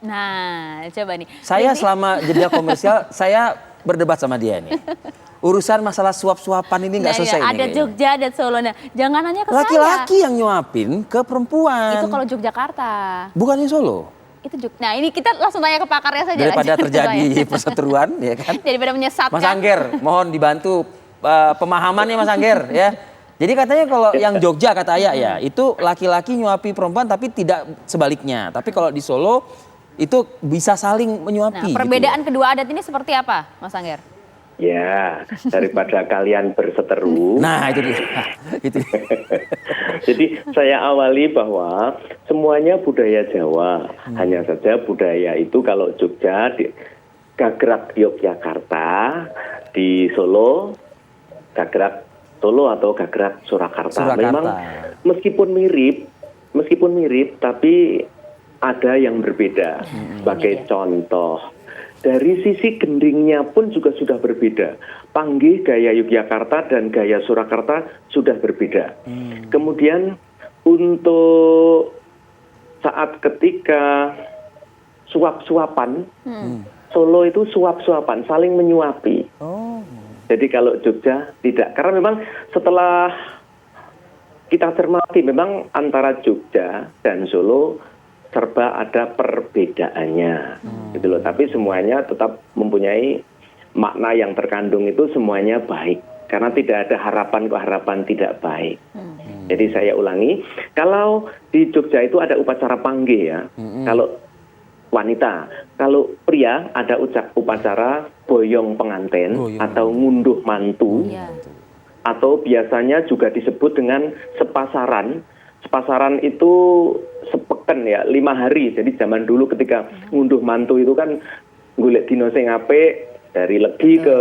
Nah, coba nih. Saya selama jeda komersial, saya berdebat sama dia nih. Urusan masalah suap-suapan ini nggak selesai. Ada Jogja, ada Solo. Nah, jangan nanya ke saya. Laki-laki yang nyuapin ke perempuan. Itu kalau Yogyakarta. Bukannya Solo. Itu Nah, ini kita langsung tanya ke pakarnya saja. Daripada terjadi perseteruan, ya kan? Daripada menyesatkan. Mas Angger, mohon dibantu pemahamannya Mas Angger, ya. Jadi katanya kalau yang Jogja kata Ayah ya, itu laki-laki nyuapi perempuan tapi tidak sebaliknya. Tapi kalau di Solo itu bisa saling menyuapi. Nah, perbedaan gitu. kedua adat ini seperti apa, Mas Angger? Ya, daripada kalian berseteru. Nah, itu dia. Itu dia. Jadi saya awali bahwa semuanya budaya Jawa. Hanya saja budaya itu kalau Jogja, Gagrak Yogyakarta, di Solo, Gagrak Solo atau Gagrak Surakarta. Memang meskipun mirip, tapi ada yang berbeda. Sebagai contoh, dari sisi gendingnya pun juga sudah berbeda. Panggih gaya Yogyakarta dan gaya Surakarta sudah berbeda. Kemudian untuk saat ketika suap-suapan, Solo itu suap-suapan, saling menyuapi. Jadi kalau Jogja tidak, karena memang setelah kita cermati memang antara Jogja dan Solo serba ada perbedaannya, gitu loh. Tapi semuanya tetap mempunyai makna yang terkandung itu semuanya baik, karena tidak ada harapan tidak baik. Jadi saya ulangi, kalau di Jogja itu ada upacara panggih ya, kalau wanita, kalau pria ada upacara boyong pengantin atau ngunduh mantu, atau biasanya juga disebut dengan sepasaran. Sepasaran itu sepekan ya, 5 hari. Jadi zaman dulu ketika ngunduh mantu itu kan golek dino sing apik dari legi ke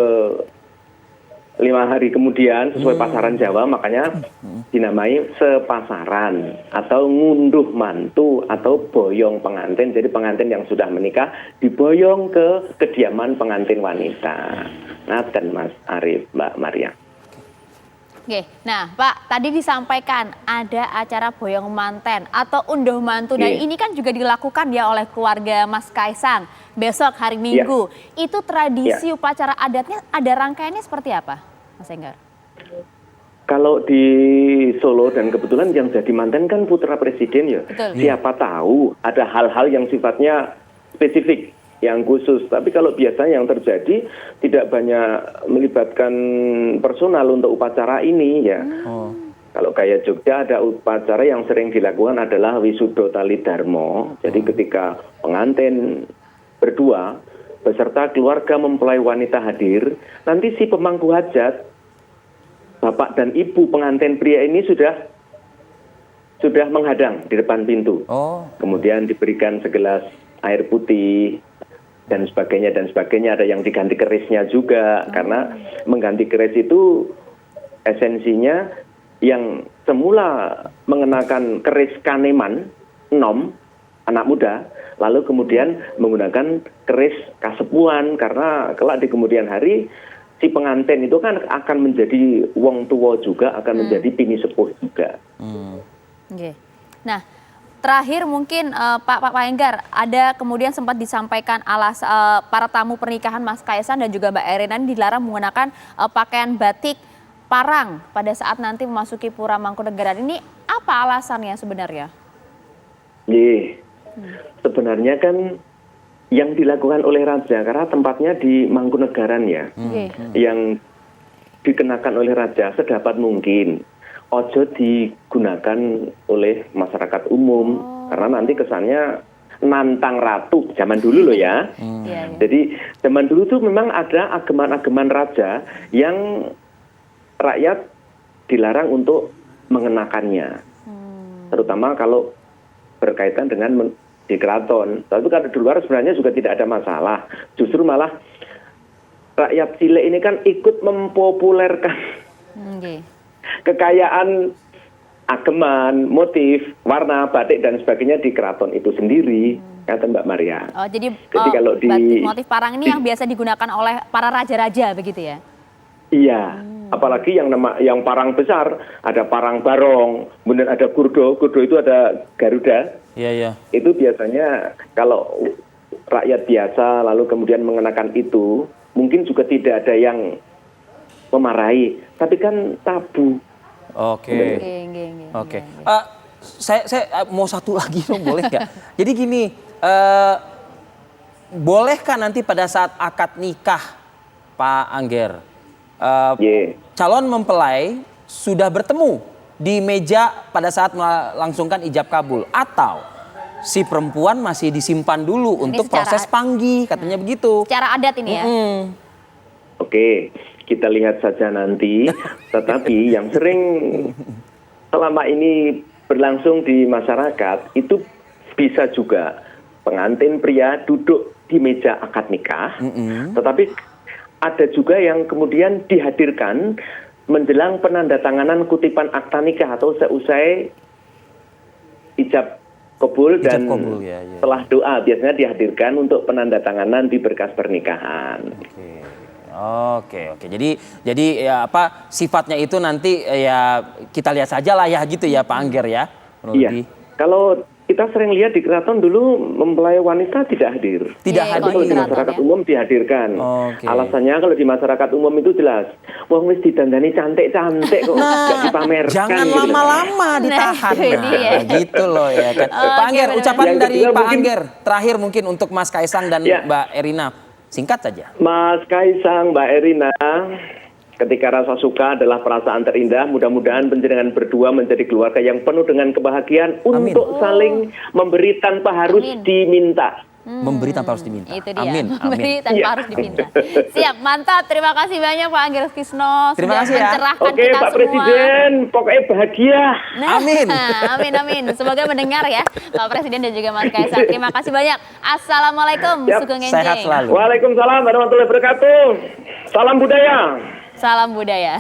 5 hari kemudian sesuai pasaran Jawa, makanya dinamai sepasaran atau ngunduh mantu atau boyong pengantin. Jadi pengantin yang sudah menikah diboyong ke kediaman pengantin wanita. Ngaten Mas Arief, Mbak Maria. Oke, nah Pak, tadi disampaikan ada acara boyong manten atau unduh mantu, dan ini kan juga dilakukan ya oleh keluarga Mas Kaisang besok hari Minggu. Itu tradisi upacara adatnya, ada rangkaiannya seperti apa, Mas Enggar? Kalau di Solo dan kebetulan yang jadi manten kan putra presiden ya. Betul. Siapa tahu ada hal-hal yang sifatnya spesifik, yang khusus. Tapi kalau biasanya yang terjadi tidak banyak melibatkan personal untuk upacara ini ya. Kalau kayak Jogja ada upacara yang sering dilakukan adalah Wisudo Tali Dharma. Jadi ketika pengantin berdua beserta keluarga mempelai wanita hadir, nanti si pemangku hajat, bapak dan ibu pengantin pria ini sudah menghadang di depan pintu. Kemudian diberikan segelas air putih dan sebagainya, ada yang diganti kerisnya juga, karena mengganti keris itu esensinya yang semula mengenakan keris kaneman, nom, anak muda, lalu kemudian menggunakan keris kasepuan, karena kelak di kemudian hari si pengantin itu kan akan menjadi wong tua juga, akan menjadi bini sepuh juga. Nah, terakhir mungkin Pak Enggar, ada kemudian sempat disampaikan para tamu pernikahan Mas Kaisang dan juga Mbak Erina dilarang menggunakan pakaian batik parang pada saat nanti memasuki Pura Mangkunegaran. Ini apa alasannya sebenarnya? Sebenarnya kan yang dilakukan oleh Raja, karena tempatnya di Mangkunegaran ya, yang dikenakan oleh Raja sedapat mungkin ojo digunakan oleh masyarakat umum, karena nanti kesannya nantang ratu zaman dulu loh ya. Jadi zaman dulu tuh memang ada ageman-ageman raja yang rakyat dilarang untuk mengenakannya, terutama kalau berkaitan dengan di keraton. Tapi kalau di luar sebenarnya juga tidak ada masalah, justru malah rakyat cilik ini kan ikut mempopulerkan kekayaan ageman, motif, warna, batik dan sebagainya di keraton itu sendiri, kata Mbak Maria. Jadi kalau motif parang ini yang biasa digunakan oleh para raja-raja begitu ya? Iya, apalagi yang parang besar, ada parang barong, kemudian ada gurdo itu ada Garuda. Iya. Itu biasanya kalau rakyat biasa lalu kemudian mengenakan itu, mungkin juga tidak ada yang memarahi, tapi kan tabu. Oke. Oke. Saya mau satu lagi dong, boleh nggak? Jadi gini, bolehkah nanti pada saat akad nikah, Pak Angger, calon mempelai sudah bertemu di meja pada saat melangsungkan ijab kabul, atau si perempuan masih disimpan dulu untuk proses panggih, katanya begitu. Secara adat ini ya. Oke, kita lihat saja nanti. Tetapi yang sering selama ini berlangsung di masyarakat itu bisa juga pengantin pria duduk di meja akad nikah, tetapi ada juga yang kemudian dihadirkan menjelang penandatanganan kutipan akta nikah atau seusai ijab kabul dan setelah doa biasanya dihadirkan untuk penandatanganan di berkas pernikahan. Oke. Jadi ya apa sifatnya itu nanti ya kita lihat saja lah ya gitu ya Pak Angger ya. Iya. Kalau kita sering lihat di keraton dulu mempelai wanita tidak hadir. Tidak hadir. Kalau di masyarakat umum dihadirkan. Alasannya kalau di masyarakat umum itu jelas. Wong wis didandani cantik-cantik kok nggak dipamerkan. Jangan gitu. lama-lama ditahan. Gitu loh ya kan. Pak Angger, ucapan dari Pak Angger terakhir mungkin untuk Mas Kaisang dan Mbak Erina. Singkat saja. Mas Kaisang, Mbak Erina, ketika rasa suka adalah perasaan terindah, mudah-mudahan panjenengan berdua menjadi keluarga yang penuh dengan kebahagiaan untuk saling memberi tanpa harus diminta. Memberi tanpa harus diminta. Itu dia. Amin. Memberi tanpa harus diminta. Siap, mantap. Terima kasih banyak Pak Angger Kisno. Terima kasih ya. Oke, Pak Presiden, pokoknya bahagia. Amin. Amin. Semoga mendengar ya Pak Presiden dan juga Mas Kaisang. Terima kasih banyak. Assalamualaikum. Sugeng Enjing. Sehat selalu. Waalaikumsalam warahmatullahi wabarakatuh. Salam budaya. Salam budaya.